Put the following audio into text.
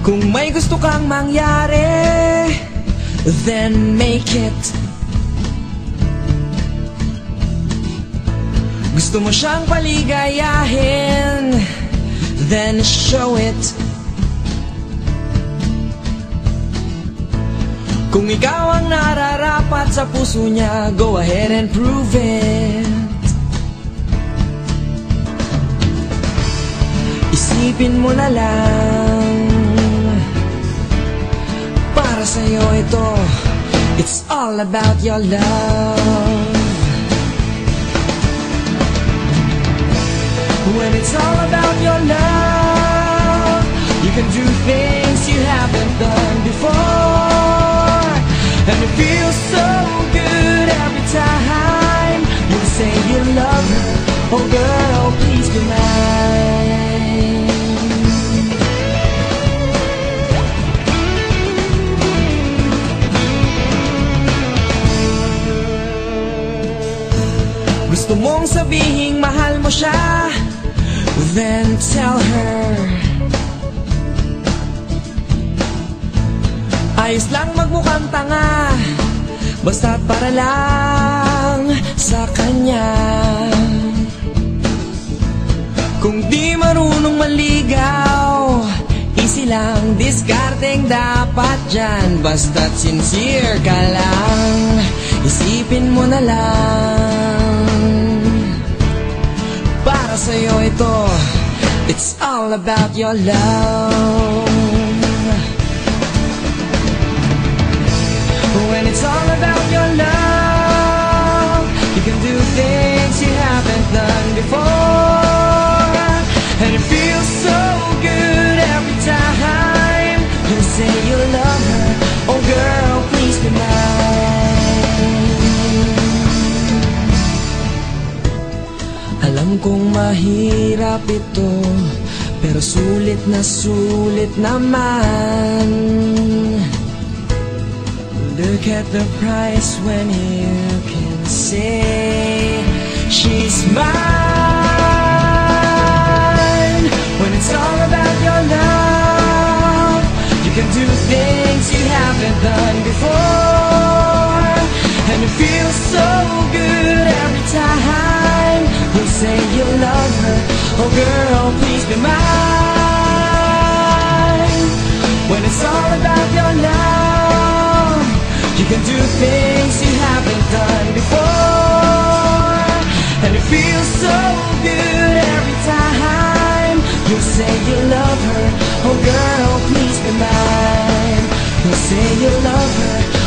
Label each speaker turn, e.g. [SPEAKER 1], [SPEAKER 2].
[SPEAKER 1] Kung may gusto kang mangyari, then make it. Gusto mo siyang paligayahin, then show it. Kung ikaw ang nararapat sa puso niya, go ahead and prove it. Isipin mo na lang, para sa'yo ito, it's all about your love. When it's all about your love, you can do things you haven't done before, and it feels so good every time you say you love her. Oh girl, please be mine. Gusto mong sabihing mahal mo siya, then tell her. Ayos lang magmukhang tanga, basta't para lang sa kanya. Kung di marunong maligaw, easy lang, discarding dapat dyan. Basta't sincere ka lang, isipin mo na lang, para sa'yo ito, it's all about your love. When it's all about your love, you can do things you haven't done before, and it feels so good every time you say you love her. Oh girl, please be mine. Alam kong mahirap ito, pero sulit naman. Look at the price when you can say she's mine. When it's all about your love, you can do things you haven't done before, and it feels so good every time you say you love her. Oh girl, please be mine. When it's all about your love, you can do things you haven't done before, and it feels so good every time you say you love her. Oh girl, please be mine. You say you love her.